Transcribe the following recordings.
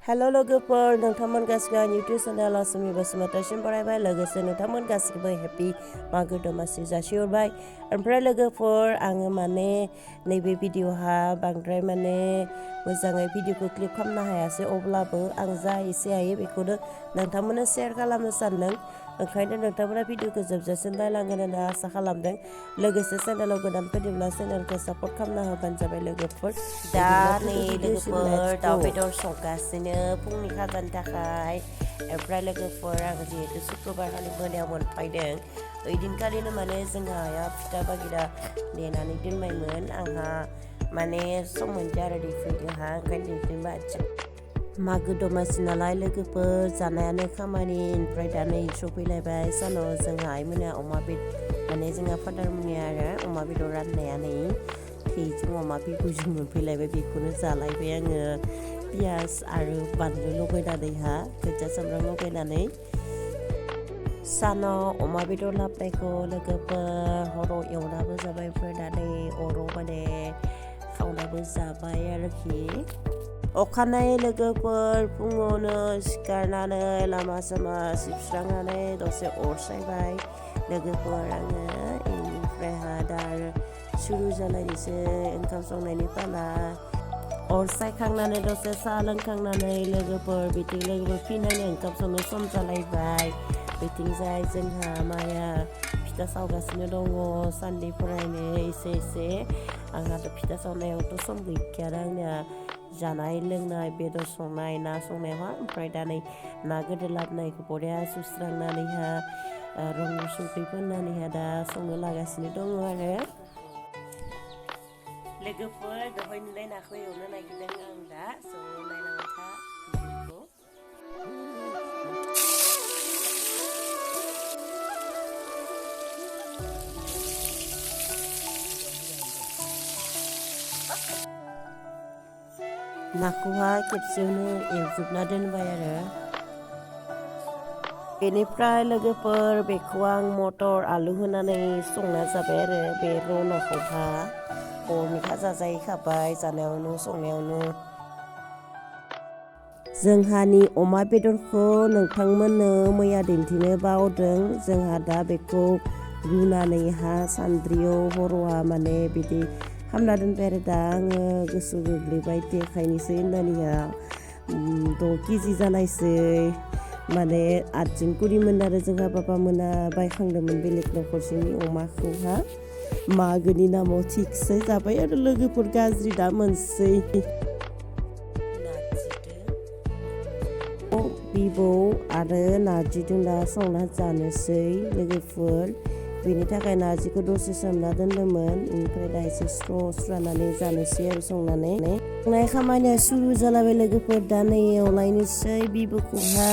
Hello लोगोफोर नोंथांमोन गासिबो आंनि YouTube चेनेल आसामनि बसुमतारिसिम बरायबाय लोगोसे नोंथांमोन गासिबो हेपि मागो दमासि जासिहरबाय ओमफ्राय लोगोफोर आङो माने नैबे भिडिअहा बांद्राय माने मोजाङै भिडिअखौ क्लिप खालामनो हायासै अब्लाबो आं जा एसे हायो बेखौनो नोंथांमोननो शेयार खालामनो सानदों ओंखायनो नोंथांमोना भिडिअखौ जोबजासिम नायलांगोन होनना आसा खालामदों लोगोसे चेनेलाव गोदान फैदोंब्ला चेनेलखौ सापर्ट खालामना होबानो जाबाय लोगोफोर दा नै लोगोफोर दाउ बेदर संगासिनो फुंनि खाजानि थाखाय ओमफ्राय लोगोफोर आं जिहेतु शुक्रबार खालि मोनायाव मोनफैदों ओइदिनखालिनो माने जोंहा आइया फिथा बागिरा देनानै दोनबायमोन आंहा माने सम मोनदों आरो देफैदोंहा ओंखायनो देफैबाय मागो दमासि नालाय लोगोफोर जानायानो खामानि ओमफ्राय दा नै सफैलायबाय सानाव जोंहा आइमोना अमा माने जोंहा फादारमोननि आरो अमा बेदर राननाया नै थैजों अमा बिबुजों मोनफैलायबाय बेखौनो जालायबाय आङो पियास आरो बानलु लगायनानैहा गोजा सामब्राम लगायनानै सानाव अमा बेदर लाबोनायखौ लोगोफोर हराव एवनाबो जाबाय ओमफ्राय दा नै अराव माने खावनाबो जाबाय आरोखि अखानायै लोगोफोर फुङावनो सिखारनानै लामा सामा सिबस्रांनानै दसे अर सायबाय लोगोफोर आङो बेनिफ्रायहा दा सुरु जालायनोसै ओंखाम संनायनि पाला अर सायखांनानै दसे साहा लोंखांनानै लोगोफोर बिथिं लोगोफोर फैनानै ओंखाम संनो सम जालायबाय बिथिंजाय जोंहा माया फिथा सावगासिनो दङ सानैफोरायनो एसे आंहाथ' फिथा सावनायावथ' सम गैखाया आंनिया जानाय लोंनाय बेदर संनाय ना संनायावहा ओमफ्राय दा नै ना गोदो लाबोनायखौ बरिया सुस्रांनानैहा रं संख्रि फोननानैहा दा संनो लागासिनो दङ आरो लोगोफोर दहाय नुनाय नाखौ एवनो नागिरदों आं दा नायलांबाय था नाखौहा खेबसेयावनो एवजोबना दोनबाय आरो बेनिफ्राय लोगोफोर बेखौ आं मटर आलु होनानै संना जाबाय आरो बे र' नाखौहा हरनि खाजा जाहैखाबाय जानायावनो संनायावनो जोंहानि अमा बेदरखौ नोंथांमोननो मैया दिन्थिनो बावदों जोंहा दा बेखौ रुनानैहा सान्द्रियाव हर'आ माने बिदि खामना दोनबाय आरो दा आङो गोसो गोग्लैबाय देखायनोसै होननानैहा 6 केजि जानायसै माने 8 कुरिमोन आरो जोंहा बाबा मोना बायखांदोंमोन बेलेग न'खरसेनि अमाखौहा मागोनि नामाव थिगसे जाबाय आरो लोगोफोर गाज्रि दा मोनसै बिबौ आरो नारजिजों दा संना जानोसै लोगोफोर बेनि थाखाय नारजिखौ दसे सोमना दोनदोंमोन ओमफ्राय दा एसे स्रानानै जानोसै आरो संनाय खामानिया सुरु जालायबाय लोगोफोर दा नै एवलायनोसै बिबुखौहा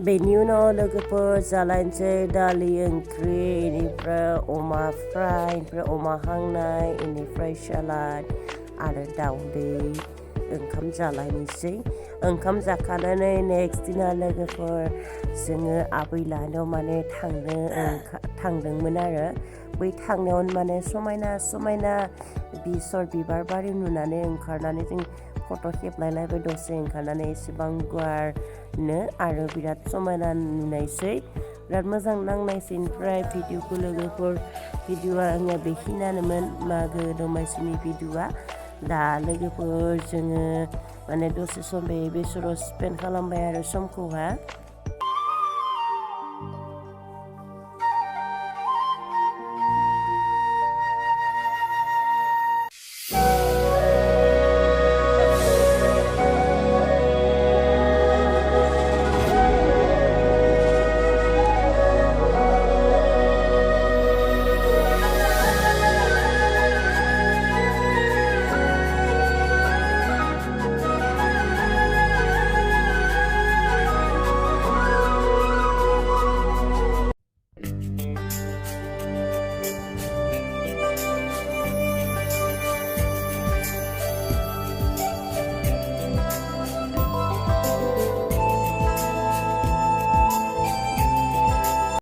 बेनि उनाव लोगोफोर जालायनोसै दालि ओंख्रि बेनिफ्राय अमा फ्राय ओमफ्राय अमा हांनाय बेनिफ्राय सालाद आरो दाउदै ओंखाम जालायनोसै ओंखाम जाखानानै नेक्स्ट दिना लोगोफोर जोङो आबै लाहानाव माने थांदोंमोन आरो बै थांनायावनो माने समायना बेसर बिबार बारि नुनानै ओंखारनानै जों फट' खेबलायलायबाय दसे ओंखारनानै एसेबां गुवारनो आरो बिराद समायना नुनायसै बिराद मोजां नांनायसै ओमफ्राय भिडिअखौ लोगोफोर भिडिअआ आंनिया बेखिनियानोमोन मागो दमासिनि भिडिअआ दा लोगोफोर जोङो माने दसे सम बे बेसराव स्पेन्ड खालामबाय आरो समखौहा